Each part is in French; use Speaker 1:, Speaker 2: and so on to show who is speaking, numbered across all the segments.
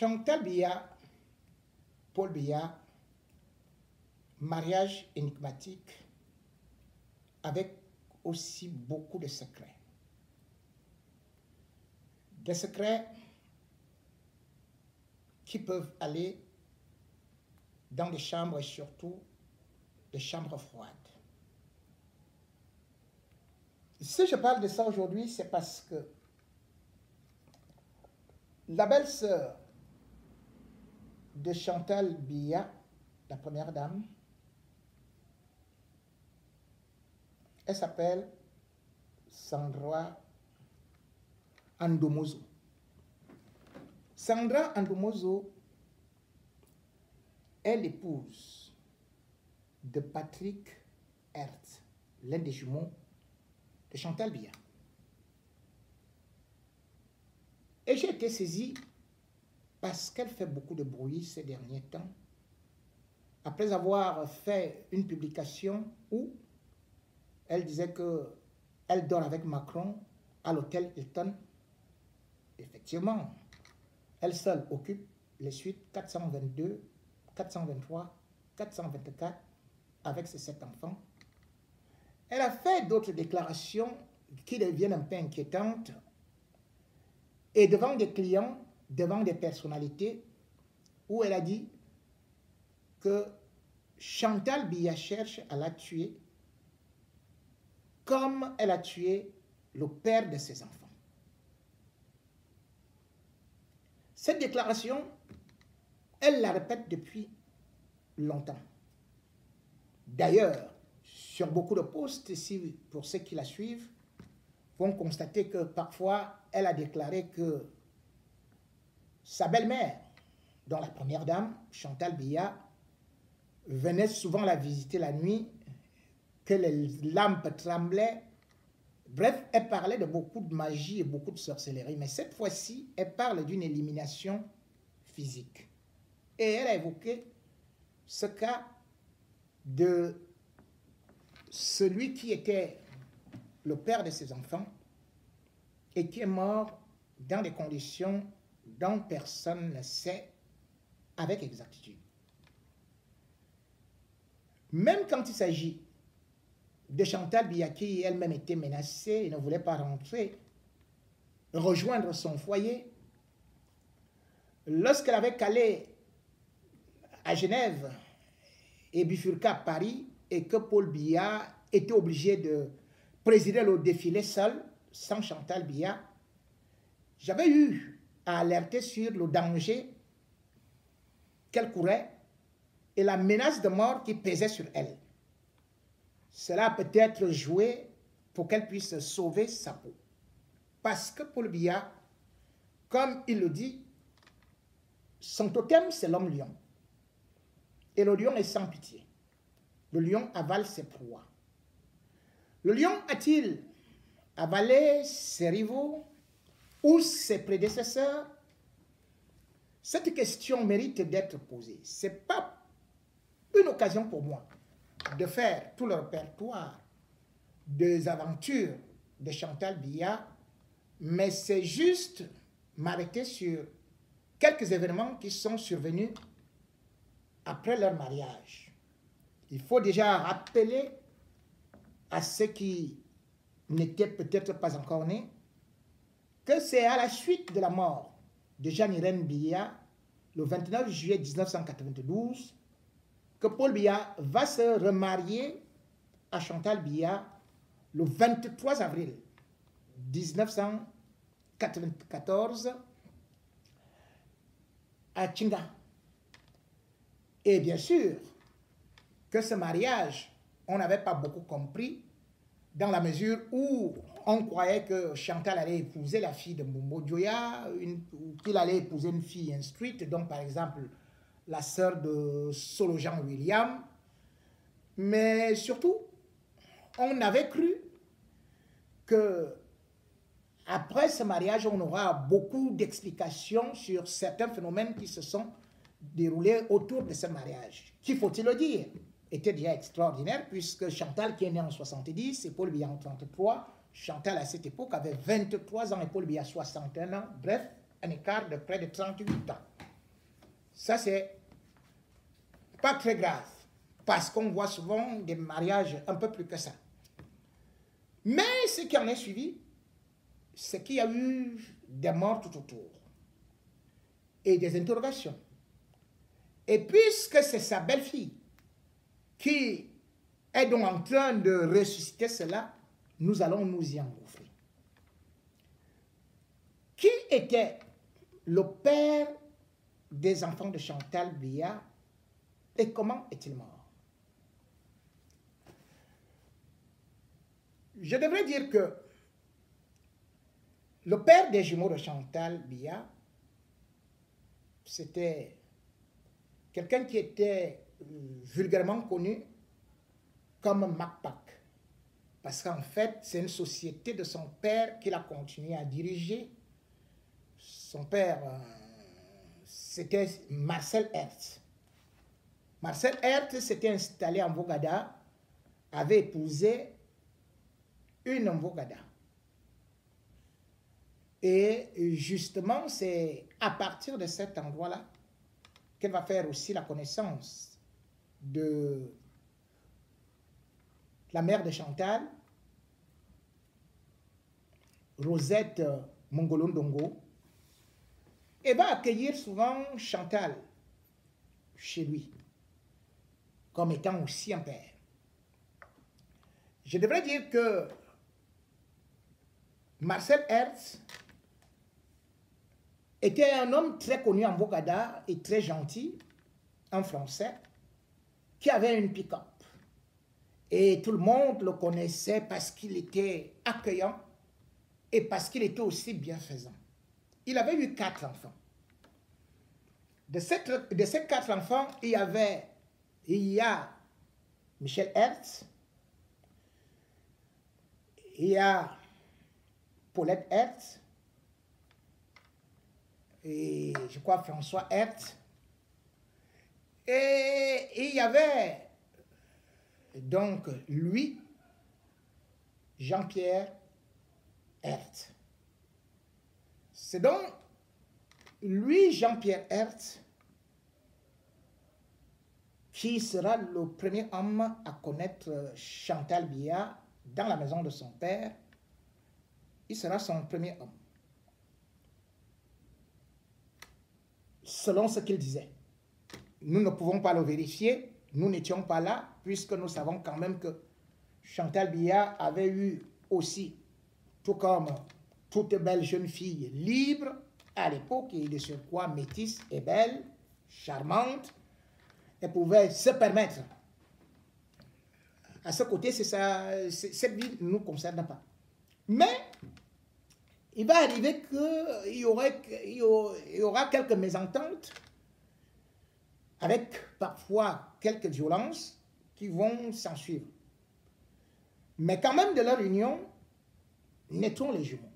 Speaker 1: Chantal Biya, Paul Biya, mariage énigmatique avec aussi beaucoup de secrets. Des secrets qui peuvent aller dans des chambres et surtout des chambres froides. Si je parle de ça aujourd'hui, c'est parce que la belle-sœur de Chantal Biya, la première dame, elle s'appelle Sandra Andomozo. Sandra Andomozo est l'épouse de Patrick Hertz, l'un des jumeaux de Chantal Biya. Et j'ai été saisie parce qu'elle fait beaucoup de bruit ces derniers temps, après avoir fait une publication où elle disait qu'elle dort avec Macron à l'hôtel Hilton. Effectivement, elle seule occupe les suites 422, 423, 424 avec ses 7 enfants. Elle a fait d'autres déclarations qui deviennent un peu inquiétantes et devant des clients, devant des personnalités, où elle a dit que Chantal Biya cherche à la tuer comme elle a tué le père de ses enfants. Cette déclaration, elle la répète depuis longtemps. D'ailleurs, sur beaucoup de posts, ici, pour ceux qui la suivent, vont constater que parfois, elle a déclaré que sa belle-mère, dont la première dame, Chantal Biya, venait souvent la visiter la nuit, que les lampes tremblaient. Bref, elle parlait de beaucoup de magie et beaucoup de sorcellerie. Mais cette fois-ci, elle parle d'une élimination physique. Et elle a évoqué ce cas de celui qui était le père de ses enfants et qui est mort dans des conditions dont personne ne sait avec exactitude. Même quand il s'agit de Chantal Biya qui elle-même était menacée et ne voulait pas rentrer, rejoindre son foyer, lorsqu'elle avait calé à Genève et bifurqué à Paris et que Paul Biya était obligé de présider le défilé seul, sans Chantal Biya, j'avais eu à alerter sur le danger qu'elle courait et la menace de mort qui pesait sur elle. Cela a peut-être joué pour qu'elle puisse sauver sa peau. Parce que Paul Biya, comme il le dit, son totem, c'est l'homme lion. Et le lion est sans pitié. Le lion avale ses proies. Le lion a-t-il avalé ses rivaux ou ses prédécesseurs? Cette question mérite d'être posée. Ce n'est pas une occasion pour moi de faire tout le répertoire des aventures de Chantal Biya, mais c'est juste m'arrêter sur quelques événements qui sont survenus après leur mariage. Il faut déjà rappeler à ceux qui n'étaient peut-être pas encore nés que c'est à la suite de la mort de Jeanne-Irène Biya, le 29 juillet 1992, que Paul Biya va se remarier à Chantal Biya le 23 avril 1994 à Chinga. Et bien sûr que ce mariage, on n'avait pas beaucoup compris dans la mesure où on croyait que Chantal allait épouser la fille de Mbombo Dioya, ou qu'il allait épouser une fille instruite, donc par exemple la sœur de Solo-Jean William. Mais surtout, on avait cru que après ce mariage, on aura beaucoup d'explications sur certains phénomènes qui se sont déroulés autour de ce mariage, qui, faut-il le dire, était déjà extraordinaire, puisque Chantal, qui est née en 70, et Paul Biya en 33, Chantal à cette époque avait 23 ans et Paul Biya 61 ans, bref, un écart de près de 38 ans. Ça, c'est pas très grave, parce qu'on voit souvent des mariages un peu plus que ça. Mais ce qui en est suivi, c'est qu'il y a eu des morts tout autour et des interrogations. Et puisque c'est sa belle-fille qui est donc en train de ressusciter cela, nous allons nous y engouffrer. Qui était le père des enfants de Chantal Biya et comment est-il mort? Je devrais dire que le père des jumeaux de Chantal Biya, c'était quelqu'un qui était vulgairement connu comme Macpac. Parce qu'en fait, c'est une société de son père qu'il a continué à diriger. Son père, c'était Marcel Hertz. Marcel Hertz s'était installé en Bogada, avait épousé une Mbogada. Et justement, c'est à partir de cet endroit-là qu'elle va faire aussi la connaissance de la mère de Chantal, Rosette Mongolondongo, et va accueillir souvent Chantal chez lui, comme étant aussi un père. Je devrais dire que Marcel Hertz était un homme très connu en Bogada et très gentil, un Français, qui avait une pick-up. Et tout le monde le connaissait parce qu'il était accueillant et parce qu'il était aussi bienfaisant. Il avait eu 4 enfants. De ces 4 enfants, il y a Michel Hertz, il y a Paulette Hertz, et je crois François Hertz, et il y avait donc lui, Jean-Pierre Hertz. C'est donc lui, Jean-Pierre Hertz, qui sera le premier homme à connaître Chantal Biya dans la maison de son père. Il sera son premier homme. Selon ce qu'il disait. Nous ne pouvons pas le vérifier, nous n'étions pas là, puisque nous savons quand même que Chantal Biya avait eu aussi, tout comme toute belle jeune fille libre, à l'époque, et de surcroît métisse et belle, charmante, elle pouvait se permettre. À ce côté, cette vie ne nous concerne pas. Mais il va arriver qu'il y aura quelques mésententes, avec parfois quelques violences qui vont s'en suivre. Mais quand même, de leur union, naîtront les jumeaux.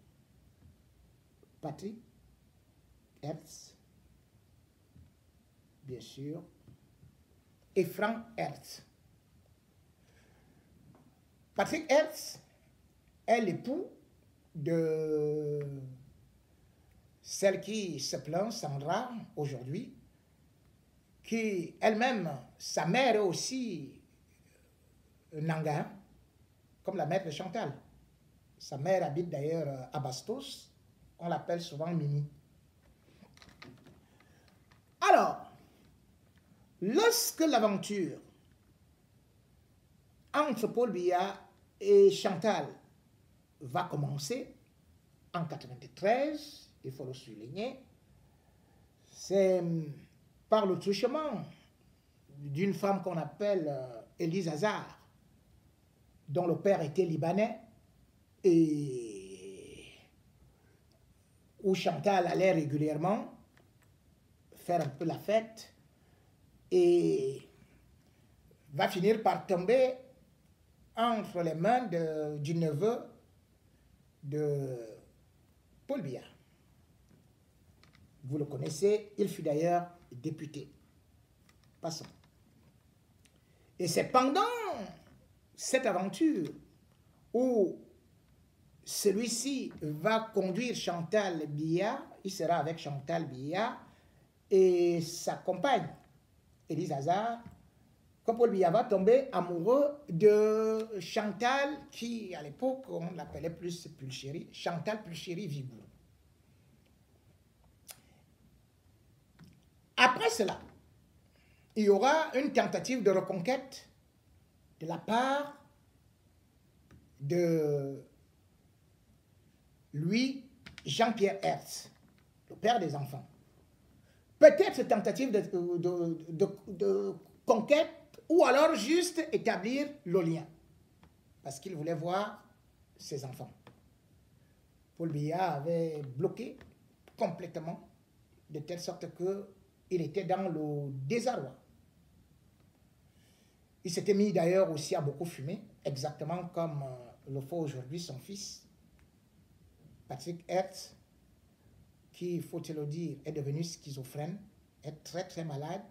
Speaker 1: Patrick Hertz, bien sûr, et Frank Hertz. Patrick Hertz est l'époux de celle qui se plaint, Sandra, aujourd'hui, qui elle-même, sa mère est aussi Nanga, comme la mère de Chantal. Sa mère habite d'ailleurs à Bastos, on l'appelle souvent Mimi. Alors, lorsque l'aventure entre Paul Biya et Chantal va commencer, en 1993, il faut le souligner, c'est par le truchement d'une femme qu'on appelle Élise Hazard, dont le père était libanais, et où Chantal allait régulièrement faire un peu la fête, et va finir par tomber entre les mains du neveu de Paul Biya. Vous le connaissez, il fut d'ailleurs député. Passons. Et c'est pendant cette aventure où celui-ci va conduire Chantal Biya, il sera avec Chantal Biya, et sa compagne, Élise Hazard, que Paul Biya va tomber amoureux de Chantal, qui à l'époque, on l'appelait plus Pulchéry, Chantal Pulchéry Vigoureux. Après cela, il y aura une tentative de reconquête de la part de Louis Jean-Pierre Hertz, le père des enfants. Peut-être cette tentative de conquête, ou alors juste établir le lien, parce qu'il voulait voir ses enfants. Paul Biya avait bloqué complètement, de telle sorte qu'il était dans le désarroi. Il s'était mis d'ailleurs aussi à beaucoup fumer, exactement comme le fait aujourd'hui son fils, Patrick Hertz, qui, faut-il le dire, est devenu schizophrène, est très très malade,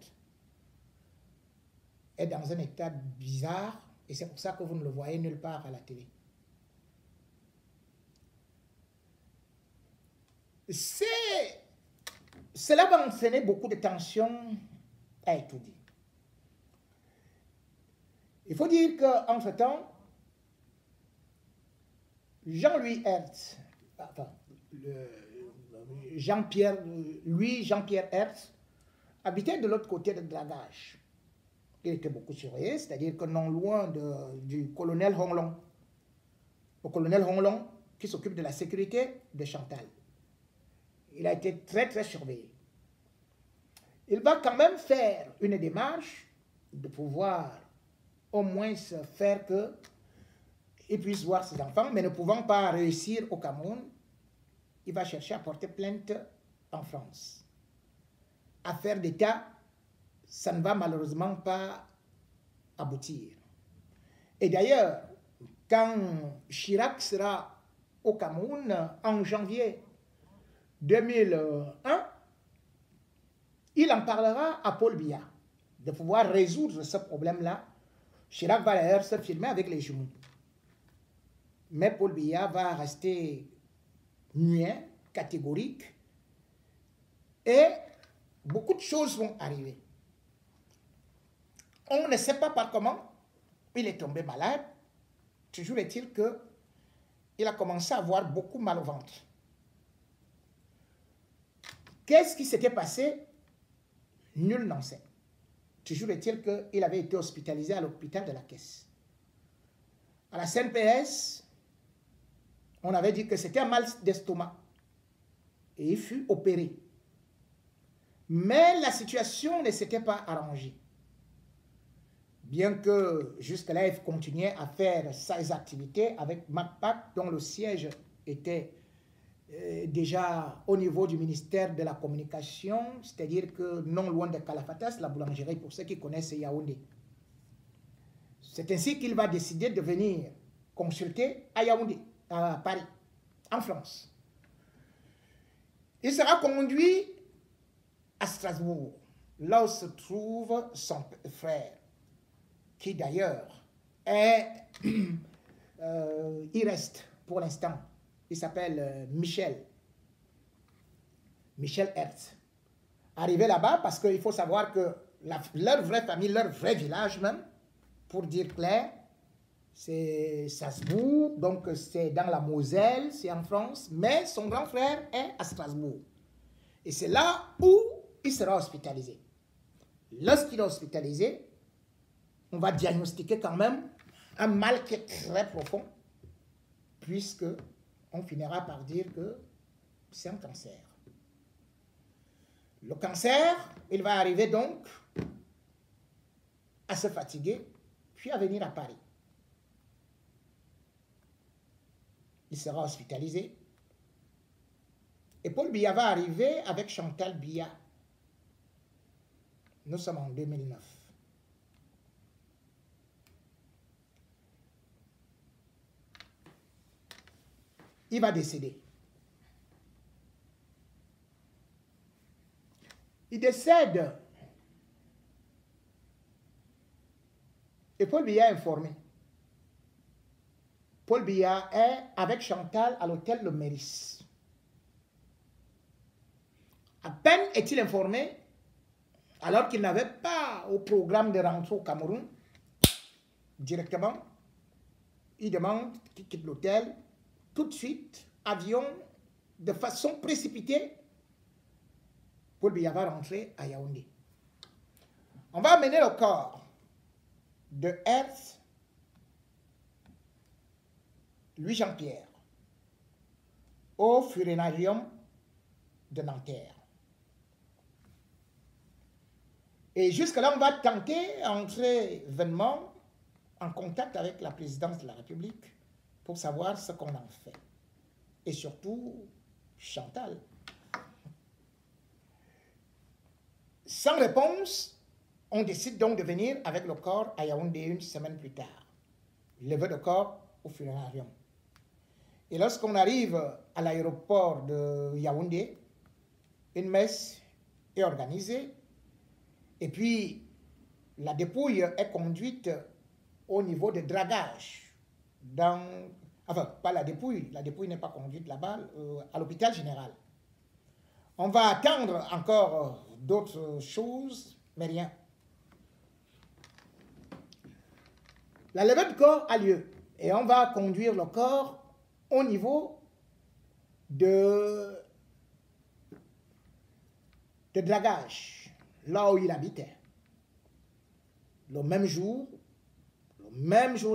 Speaker 1: est dans un état bizarre, et c'est pour ça que vous ne le voyez nulle part à la télé. Cela va entraîner beaucoup de tensions à étudier. Il faut dire qu'entre-temps, Jean-Louis Hertz, enfin, Jean-Pierre Hertz, habitait de l'autre côté de Dragage. Il était beaucoup surveillé, c'est-à-dire que non loin du colonel Honglong. Le colonel Honglong qui s'occupe de la sécurité de Chantal. Il a été très très surveillé. Il va quand même faire une démarche de pouvoir au moins faire qu'il puisse voir ses enfants, mais ne pouvant pas réussir au Cameroun, il va chercher à porter plainte en France. Affaire d'État, ça ne va malheureusement pas aboutir. Et d'ailleurs, quand Chirac sera au Cameroun en janvier 2001, il en parlera à Paul Biya de pouvoir résoudre ce problème-là. Chirac va d'ailleurs se filmer avec les jumeaux. Mais Paul Biya va rester muet, catégorique, et beaucoup de choses vont arriver. On ne sait pas par comment il est tombé malade. Toujours est-il qu'il a commencé à avoir beaucoup mal au ventre. Qu'est-ce qui s'était passé? Nul n'en sait. Toujours est-il qu'il avait été hospitalisé à l'hôpital de la Caisse. À la CNPS, on avait dit que c'était un mal d'estomac. Et il fut opéré. Mais la situation ne s'était pas arrangée. Bien que jusque-là, il continuait à faire ses activités avec MacPac, dont le siège était déjà au niveau du ministère de la Communication, c'est-à-dire que non loin de Kalafatas, la boulangerie, pour ceux qui connaissent Yaoundé. C'est ainsi qu'il va décider de venir consulter à Yaoundé, à Paris, en France. Il sera conduit à Strasbourg, là où se trouve son frère, qui d'ailleurs est, il reste pour l'instant, il s'appelle Michel Hertz. Arrivé là-bas, parce qu'il faut savoir que leur vraie famille, leur vrai village même, pour dire clair, c'est Strasbourg, donc c'est dans la Moselle, c'est en France, mais son grand frère est à Strasbourg. Et c'est là où il sera hospitalisé. Lorsqu'il est hospitalisé, on va diagnostiquer quand même un mal qui est très profond, puisque on finira par dire que c'est un cancer. Le cancer, il va arriver donc à se fatiguer, puis à venir à Paris. Il sera hospitalisé. Et Paul Biya va arriver avec Chantal Biya. Nous sommes en 2009. Il va décéder. Il décède. Et Paul Biya est informé. Paul Biya est avec Chantal à l'hôtel Le Méris. À peine est-il informé, alors qu'il n'avait pas au programme de rentrer au Cameroun, directement, il demande qu'il quitte l'hôtel, tout de suite, avion, de façon précipitée, Paul Biya va rentrer à Yaoundé. On va amener le corps de Hertz, Louis Jean-Pierre, au Funéraриum de Nanterre. Et jusque-là, on va tenter d'entrer vainement en contact avec la présidence de la République pour savoir ce qu'on en fait. Et surtout, Chantal. Sans réponse, on décide donc de venir avec le corps à Yaoundé une semaine plus tard. Lever le corps au Funéraриum. Et lorsqu'on arrive à l'aéroport de Yaoundé, une messe est organisée. Et puis, la dépouille est conduite au niveau de dragage. Enfin, pas la dépouille n'est pas conduite là-bas, à l'hôpital général. On va attendre encore d'autres choses, mais rien. La levée de corps a lieu et on va conduire le corps au niveau de dragage, là où il habitait. Le même jour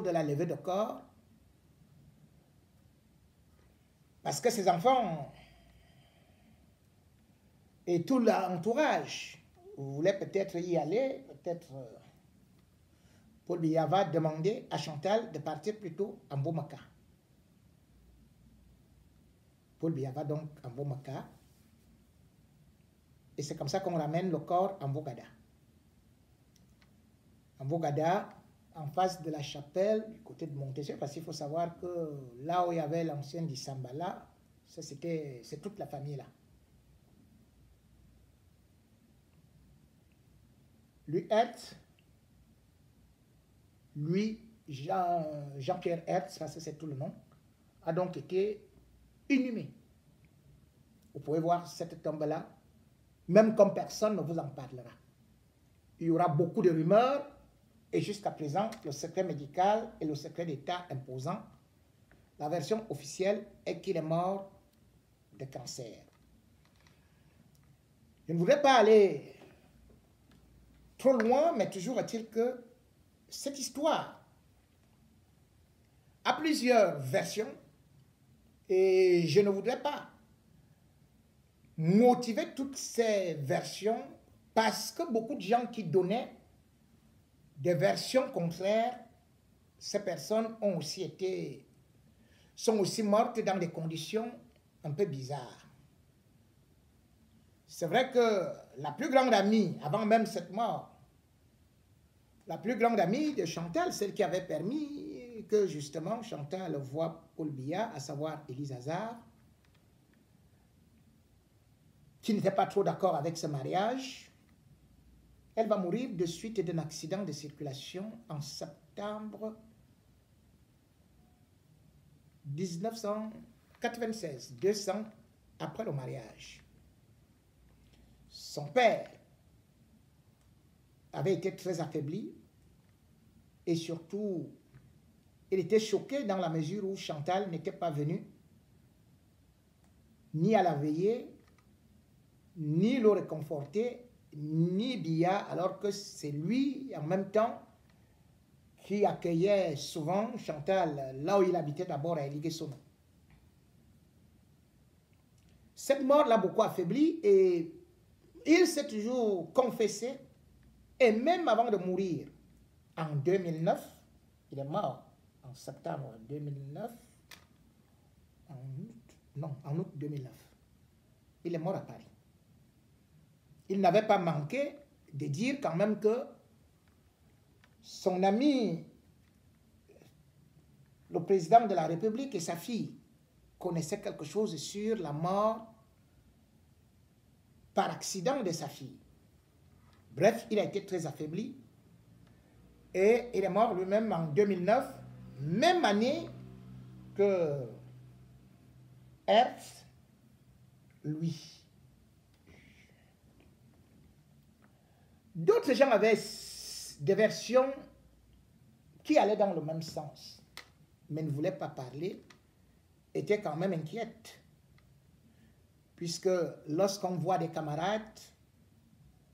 Speaker 1: de la levée de corps, parce que ses enfants et tout l'entourage voulaient peut-être y aller, peut-être Paul Biya va demander à Chantal de partir plutôt en Bamako. Paul Biya va donc en Bamako. Et c'est comme ça qu'on ramène le corps en Bogada. En Bogada, en face de la chapelle, du côté de Montessieu, parce qu'il faut savoir que là où il y avait l'ancien Dissambala, c'est toute la famille là. Jean-Pierre Hertz, parce que c'est tout le nom, a donc été inhumé. Vous pouvez voir cette tombe-là, même comme personne ne vous en parlera. Il y aura beaucoup de rumeurs, et jusqu'à présent, le secret médical et le secret d'État imposant, la version officielle est qu'il est mort de cancer. Je ne voudrais pas aller trop loin, mais toujours est-il que cette histoire a plusieurs versions et je ne voudrais pas motiver toutes ces versions parce que beaucoup de gens qui donnaient des versions contraires, ces personnes sont aussi mortes dans des conditions un peu bizarres. C'est vrai que la plus grande amie, avant même cette mort, la plus grande amie de Chantal, celle qui avait permis que justement Chantal voie Paul Biya, à savoir Élise Hazard, qui n'était pas trop d'accord avec ce mariage, elle va mourir de suite d'un accident de circulation en septembre 1996, 2 ans après le mariage. Son père avait été très affaibli et surtout, il était choqué dans la mesure où Chantal n'était pas venue ni à la veillée, ni le réconforter, ni Biya, alors que c'est lui, en même temps, qui accueillait souvent Chantal là où il habitait d'abord à Eligué-Sono. Cette mort l'a beaucoup affaibli et il s'est toujours confessé, et même avant de mourir, en 2009, il est mort en septembre 2009, en août 2009, il est mort à Paris. Il n'avait pas manqué de dire quand même que son ami, le président de la République et sa fille connaissaient quelque chose sur la mort par accident de sa fille. Bref, il a été très affaibli et il est mort lui-même en 2009, même année que Hertz, lui. D'autres gens avaient des versions qui allaient dans le même sens, mais ne voulaient pas parler, étaient quand même inquiètes. Puisque lorsqu'on voit des camarades,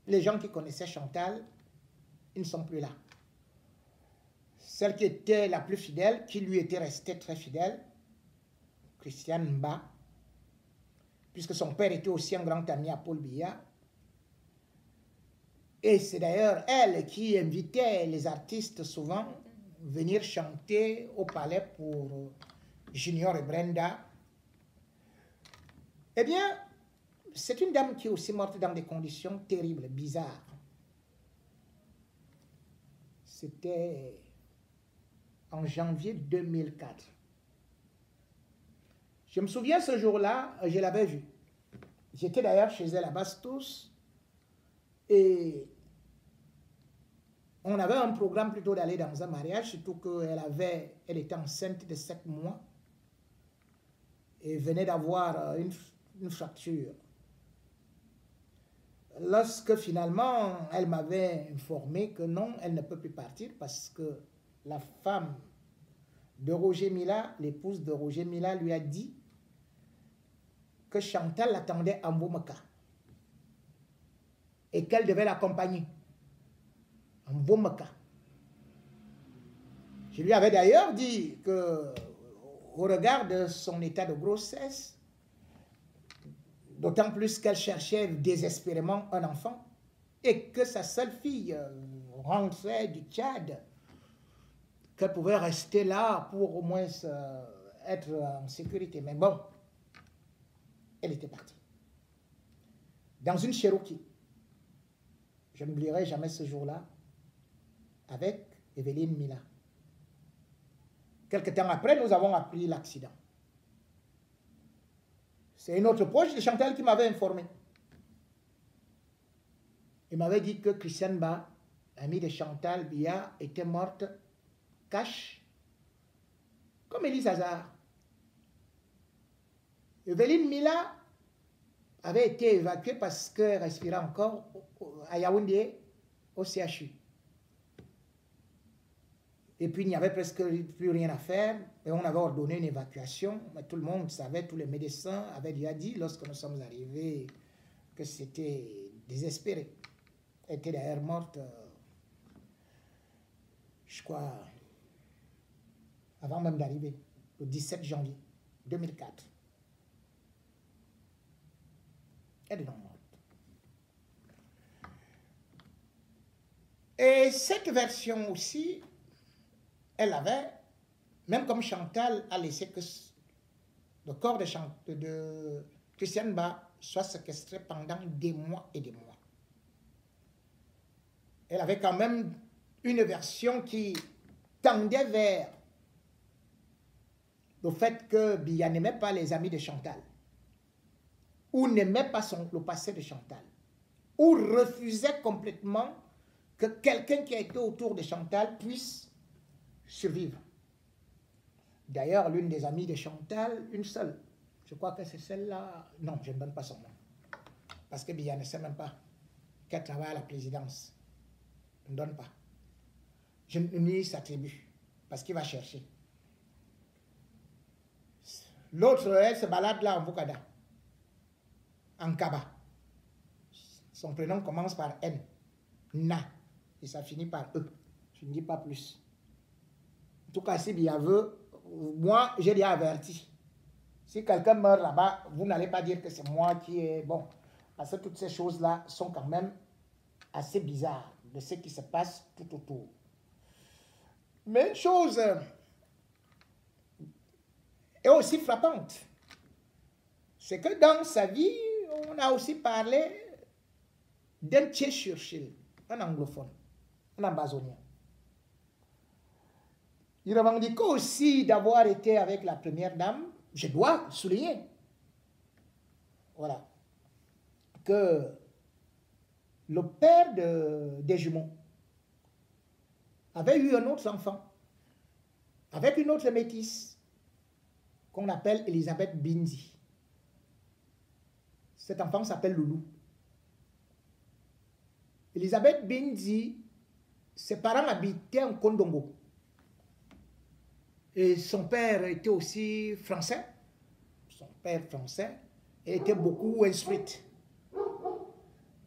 Speaker 1: les gens qui connaissaient Chantal, ils ne sont plus là. Celle qui était la plus fidèle, qui lui était restée très fidèle, Christiane Mba, puisque son père était aussi un grand ami à Paul Biya. Et c'est d'ailleurs elle qui invitait les artistes souvent venir chanter au palais pour Junior et Brenda. Eh bien, c'est une dame qui est aussi morte dans des conditions terribles, bizarres. C'était en janvier 2004. Je me souviens ce jour-là, je l'avais vue. J'étais d'ailleurs chez elle à Bastos et on avait un programme plutôt d'aller dans un mariage, surtout qu'elle était enceinte de 7 mois et venait d'avoir une fracture. Lorsque finalement, elle m'avait informé que non, elle ne peut plus partir parce que la femme de Roger Mila, l'épouse de Roger Mila, lui a dit que Chantal l'attendait à Mbomaka et qu'elle devait l'accompagner à Mbomaka. Je lui avais d'ailleurs dit que, au regard de son état de grossesse, d'autant plus qu'elle cherchait désespérément un enfant et que sa seule fille rentrait du Tchad, qu'elle pouvait rester là pour au moins être en sécurité. Mais bon, elle était partie. Dans une Cherokee. Je n'oublierai jamais ce jour-là, avec Evelyne Mila. Quelque temps après, nous avons appris l'accident. C'est une autre proche de Chantal qui m'avait informé. Il m'avait dit que Christiane Ba, amie de Chantal Biya, était morte cash, comme Élise Hazard. Evelyne Mila avait été évacuée parce qu'elle respirait encore à Yaoundé, au CHU. Et puis il n'y avait presque plus rien à faire, et on avait ordonné une évacuation, mais tout le monde savait, tous les médecins avaient déjà dit, lorsque nous sommes arrivés, que c'était désespéré. Elle était d'ailleurs morte, je crois, avant même d'arriver, le 17 janvier 2004. Elle est donc morte. Et cette version aussi, elle avait, même comme Chantal a laissé que le corps de Christiane Ba soit séquestré pendant des mois et des mois. Elle avait quand même une version qui tendait vers le fait que Biya n'aimait pas les amis de Chantal, ou n'aimait pas le passé de Chantal, ou refusait complètement que quelqu'un qui a été autour de Chantal puisse survivre. D'ailleurs, l'une des amies de Chantal, une seule, je crois que c'est celle-là, non, je ne donne pas son nom, parce que Biya ne sait même pas qu'elle travaille à la présidence. Je ne donne pas. Je nie sa tribu, parce qu'il va chercher. L'autre, elle se balade là en Bukada, en Kaba. Son prénom commence par N, Na, et ça finit par E. Je ne dis pas plus. En tout cas, si Biya veut, moi, j'ai déjà averti. Si quelqu'un meurt là-bas, vous n'allez pas dire que c'est moi qui est... Bon, parce que toutes ces choses-là sont quand même assez bizarres de ce qui se passe tout autour. Mais une chose est aussi frappante, c'est que dans sa vie, on a aussi parlé d'un Tché Churchill, un anglophone, un ambazonien. Il revendique aussi d'avoir été avec la première dame, je dois souligner, voilà, que le père des jumeaux avait eu un autre enfant avec une autre métisse qu'on appelle Elisabeth Binzi. Cet enfant s'appelle Loulou. Elisabeth Bindi, ses parents habitaient en Kondongo. Et son père était aussi français. Son père français. Elle était beaucoup instruite.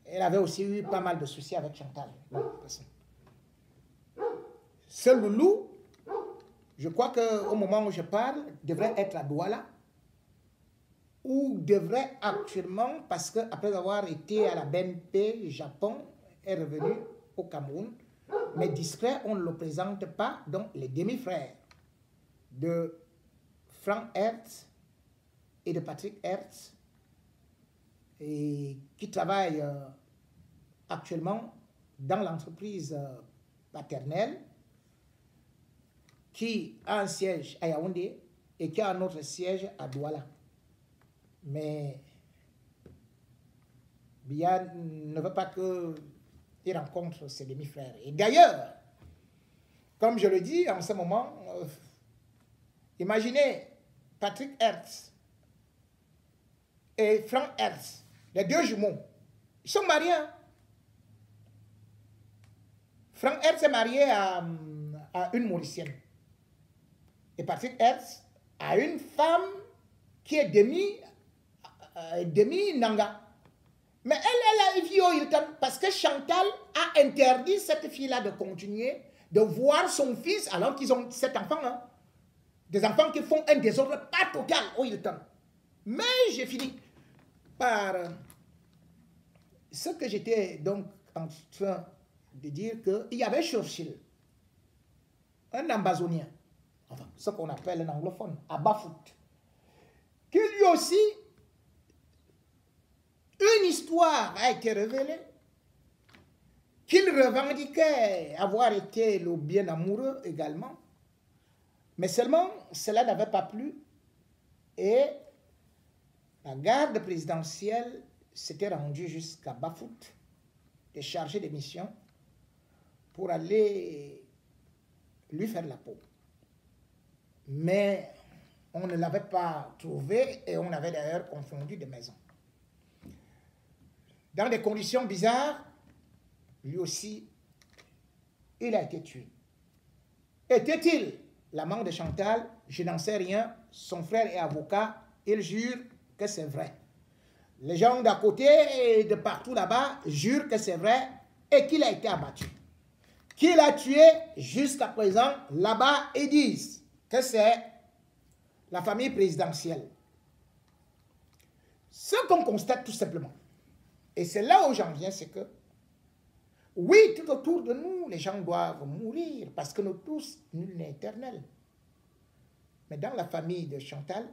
Speaker 1: Elle avait aussi eu pas mal de soucis avec Chantal. Ce loulou, je crois qu'au moment où je parle, devrait être à Douala, ou devrait actuellement, parce qu'après avoir été à la BNP Japon, est revenu au Cameroun, mais discret, on ne le présente pas, donc les demi-frères de Franck Hertz et de Patrick Hertz, et qui travaillent actuellement dans l'entreprise paternelle, qui a un siège à Yaoundé et qui a un autre siège à Douala. Mais Biya ne veut pas qu'il rencontre ses demi-frères. Et d'ailleurs, comme je le dis en ce moment, imaginez Patrick Hertz et Franck Hertz, les deux jumeaux, ils sont mariés. Hein? Franck Hertz est marié à une Mauricienne. Et Patrick Hertz a une femme qui est demi-Nanga. Mais elle a vu au Hilton parce que Chantal a interdit cette fille-là de continuer de voir son fils alors qu'ils ont 7 enfants. Hein. Des enfants qui font un désordre pas total au Hilton. Mais j'ai fini par ce que j'étais donc en train de dire qu'il y avait Churchill, un ambazonien, enfin, ce qu'on appelle un anglophone, à Bafout, qui lui aussi, une histoire a été révélée, qu'il revendiquait avoir été le bien amoureux également, mais seulement cela n'avait pas plu et la garde présidentielle s'était rendue jusqu'à Bafout, déchargée des missions pour aller lui faire la peau. Mais on ne l'avait pas trouvé et on avait d'ailleurs confondu des maisons. Dans des conditions bizarres, lui aussi, il a été tué. Était-il l'amant de Chantal? Je n'en sais rien. Son frère est avocat, il jure que c'est vrai. Les gens d'à côté et de partout là-bas jurent que c'est vrai et qu'il a été abattu. Qui l'a tué jusqu'à présent là-bas et disent que c'est la famille présidentielle. Ce qu'on constate tout simplement, et c'est là où j'en viens, c'est que oui, tout autour de nous, les gens doivent mourir parce que nous tous, nul n'est éternel. Mais dans la famille de Chantal,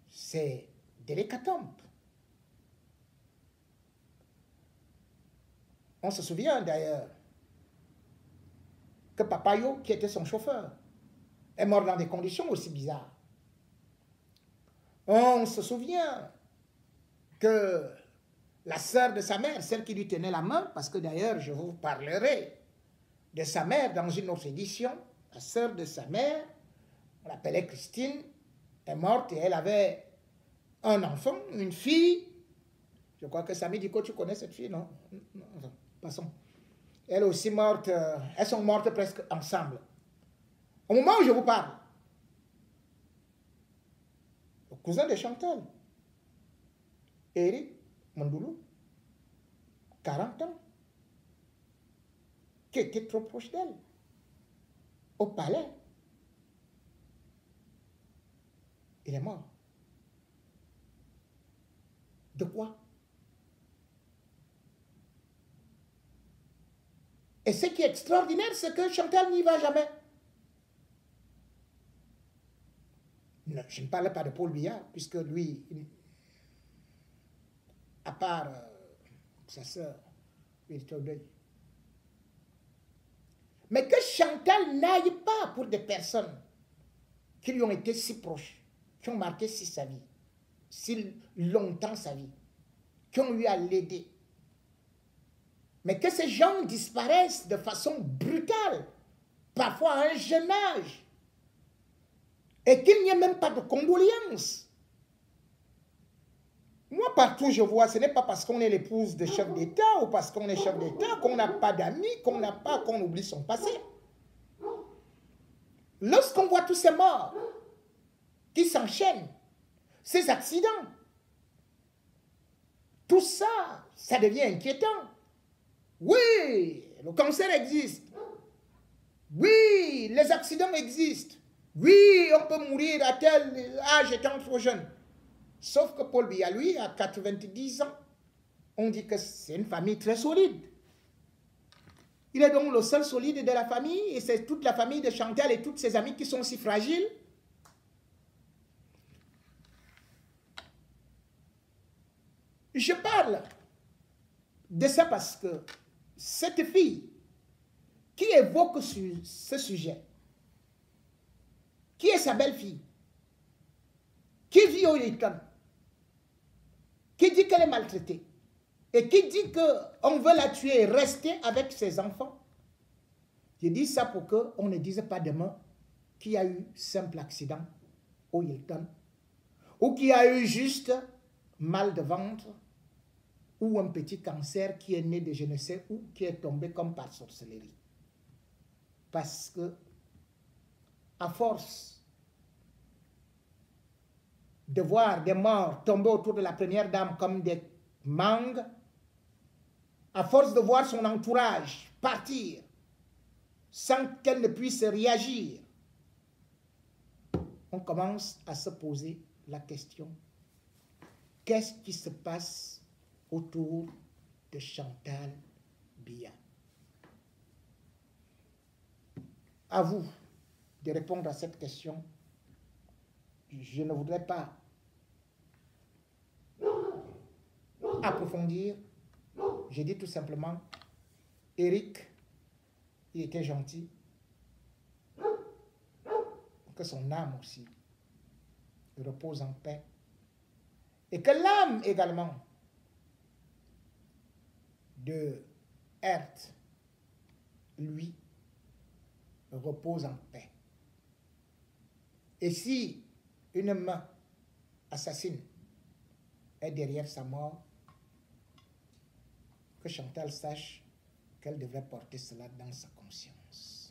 Speaker 1: c'est de l'hécatombe. On se souvient d'ailleurs que Papayo, qui était son chauffeur, est mort dans des conditions aussi bizarres. On se souvient que la sœur de sa mère, celle qui lui tenait la main, parce que d'ailleurs je vous parlerai de sa mère dans une autre édition, la sœur de sa mère, on l'appelait Christine, est morte et elle avait un enfant, une fille. Je crois que Samy Diko, tu connais cette fille, non? Enfin, passons. Elle est aussi morte, elles sont mortes presque ensemble. Au moment où je vous parle, le cousin de Chantal, Eric Mondoulou, 40 ans, qui était trop proche d'elle, au palais, il est mort. De quoi? Et ce qui est extraordinaire, c'est que Chantal n'y va jamais. Non, je ne parle pas de Paul Biya, puisque lui, à part sa sœur, il est au deuil. Mais que Chantal n'aille pas pour des personnes qui lui ont été si proches, qui ont marqué si sa vie, si longtemps sa vie, qui ont eu à l'aider. Mais que ces gens disparaissent de façon brutale, parfois à un jeune âge, et qu'il n'y ait même pas de condoléances. Moi, partout, je vois, ce n'est pas parce qu'on est l'épouse de chef d'État ou parce qu'on est chef d'État qu'on n'a pas d'amis, qu'on oublie son passé. Lorsqu'on voit tous ces morts qui s'enchaînent, ces accidents, tout ça, ça devient inquiétant. Oui, le cancer existe. Oui, les accidents existent. Oui, on peut mourir à tel âge étant trop jeune. Sauf que Paul Biya, lui, à 90 ans, on dit que c'est une famille très solide. Il est donc le seul solide de la famille et c'est toute la famille de Chantal et toutes ses amies qui sont si fragiles. Je parle de ça parce que cette fille qui évoque ce sujet, qui est sa belle-fille, qui vit au Litan, qui dit qu'elle est maltraitée, et qui dit qu'on veut la tuer et rester avec ses enfants. Je dis ça pour qu'on ne dise pas demain qu'il y a eu simple accident au Hilton, ou qu'il y a eu juste mal de ventre, ou un petit cancer qui est né de je ne sais où, qui est tombé comme par sorcellerie. Parce que, à force de voir des morts tomber autour de la première dame comme des mangues, à force de voir son entourage partir sans qu'elle ne puisse réagir, on commence à se poser la question, qu'est-ce qui se passe autour de Chantal Biya? À vous de répondre à cette question. Je ne voudrais pas approfondir. Je dis tout simplement, Eric, il était gentil. Que son âme aussi repose en paix. Et que l'âme également de Herth, lui, repose en paix. Et si une main assassine est derrière sa mort, que Chantal sache qu'elle devrait porter cela dans sa conscience.